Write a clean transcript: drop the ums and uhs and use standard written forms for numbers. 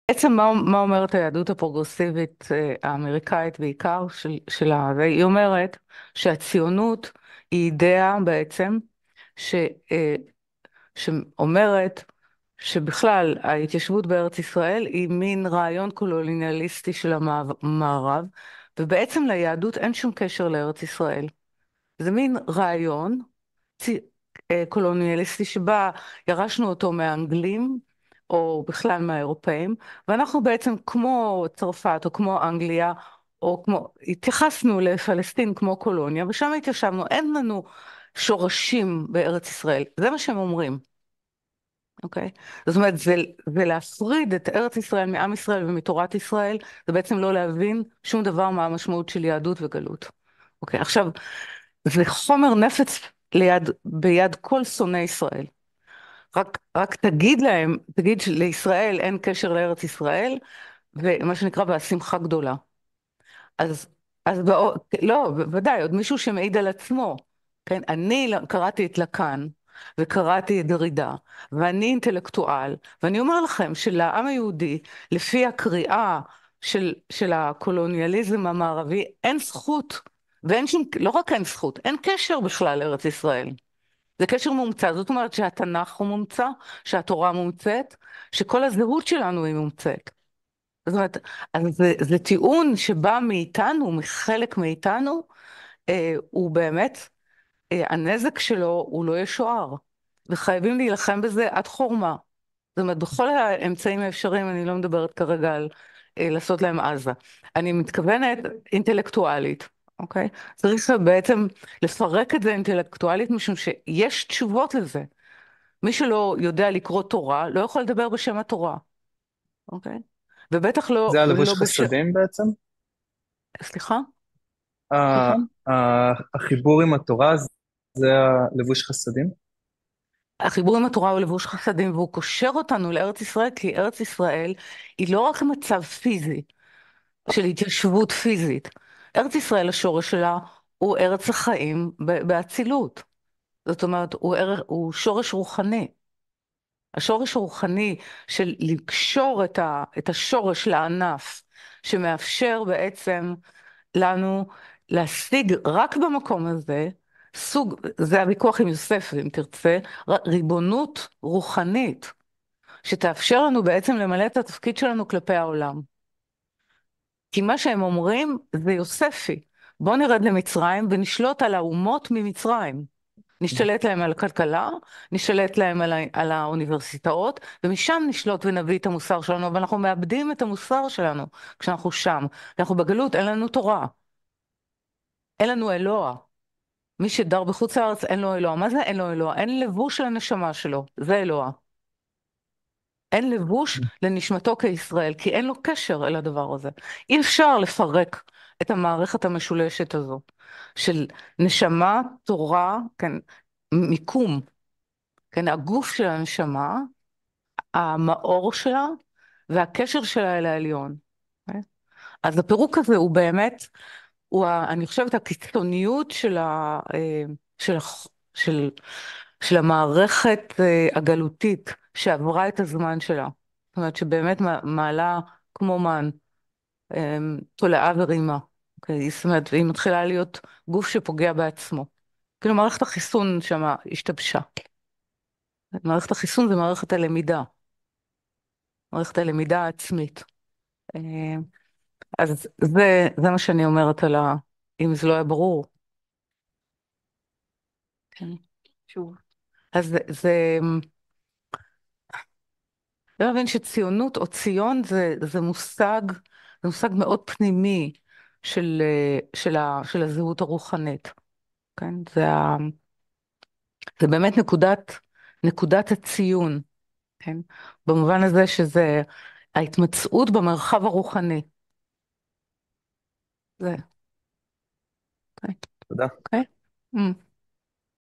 בעצם מה אומרת היהדות הפרוגרסיבית האמריקאית בעיקר היא אומרת שהציונות היא אידאה בעצם ש, אה, שאומרת שבכלל ההתיישבות בארץ ישראל היא מין רעיון קולוניאליסטי של המערב, ובעצם ליהדות אין שום קשר לארץ ישראל. זה מין רעיון צי- קולוניאליסטי שבה ירשנו אותו מהאנגלים, או בכלל מהאירופאים, ואנחנו בעצם כמו צרפת או כמו אנגליה, או כמו, התייחסנו לפלסטין כמו קולוניה, ושם התיישבנו, אין לנו שורשים בארץ ישראל. זה מה שהם אומרים, אוקיי? זאת אומרת, זה להפריד את ארץ ישראל מעם ישראל ומתורת ישראל, זה בעצם לא להבין שום דבר מה המשמעות של יהדות וגלות. אוקיי, עכשיו, זה חומר נפץ ביד כל שונאי ישראל. רק תגיד להם, תגיד שלישראל אין קשר לארץ ישראל, ומה שנקרא, והשמחה גדולה. אז, לא, בוודאי, עוד מישהו שמעיד על עצמו. כן, אני קראתי את לקאן, וקראתי את דרידה, ואני אינטלקטואל, ואני אומר לכם שלעם היהודי, לפי הקריאה של הקולוניאליזם המערבי, אין זכות, ואין שום, לא רק אין זכות, אין קשר בכלל לארץ ישראל. זה קשר מומצא, זאת אומרת שהתנ"ך הוא מומצא, שהתורה מומצאת, שכל הזהות שלנו היא מומצאת. זאת אומרת, אז זה טיעון שבא מאיתנו, מחלק מאיתנו, הוא באמת, הנזק שלו הוא לא ישוער, וחייבים להילחם בזה עד חורמה. זאת אומרת, בכל האמצעים האפשריים, אני לא מדברת כרגע על לעשות להם עזה. אני מתכוונת אינטלקטואלית, אוקיי? צריך בעצם לפרק את זה אינטלקטואלית, משום שיש תשובות לזה. מי שלא יודע לקרוא תורה, לא יכול לדבר בשם התורה, אוקיי? ובטח זה לא הלבוש בשם... חסדים בעצם? סליחה? ה- נכון? החיבור עם התורה זה הלבוש חסדים? החיבור עם התורה הוא לבוש חסדים, והוא קושר אותנו לארץ ישראל, כי ארץ ישראל היא לא רק מצב פיזי של התיישבות פיזית. ארץ ישראל, השורש שלה הוא ארץ החיים באצילות. זאת אומרת, הוא שורש רוחני. השורש הרוחני של לקשור את השורש לענף, שמאפשר בעצם לנו להשיג רק במקום הזה, זה הוויכוח עם יוסף, אם תרצה, ריבונות רוחנית, שתאפשר לנו בעצם למלא את התפקיד שלנו כלפי העולם. כי מה שהם אומרים זה יוספי. בוא נרד למצרים ונשלוט על האומות ממצרים. נשתלט להם על הכלכלה, נשתלט להם על האוניברסיטאות, ומשם נשלוט ונביא את המוסר שלנו, אבל אנחנו מאבדים את המוסר שלנו כשאנחנו שם. אנחנו בגלות, אין לנו תורה, אין לנו אלוה. מי שדר בחוץ לארץ אין לו אלוה. מה זה אין לו אלוה? אין לבוש לנשמה שלו, זה אלוה. אין לבוש לנשמתו כישראל, כי אין לו קשר אל הדבר הזה. אי אפשר לפרק את המערכת המשולשת הזו של נשמה, תורה, כן, מיקום, כן, הגוף של הנשמה, המאור שלה והקשר שלה אל העליון. כן? אז הפירוק הזה הוא באמת, אני חושבת, הקיצוניות של, הח- של, של המערכת הגלותית שעברה את הזמן שלה. זאת אומרת, שבאמת מעלה כמו מן, תולעה ורימה. אוקיי? זאת אומרת, היא מתחילה להיות גוף שפוגע בעצמו. כאילו מערכת החיסון שמה השתבשה. מערכת החיסון זה מערכת הלמידה, מערכת הלמידה העצמית. אה, אז זה מה שאני אומרת אם זה לא היה ברור. כן, שוב. אז לא להבין שציונות או ציון זה מושג מאוד פנימי של הזהות הרוחנית, כן? זה באמת נקודת הציון, כן? במובן הזה שזה ההתמצאות במרחב הרוחני. זה, אוקיי? תודה. אוקיי?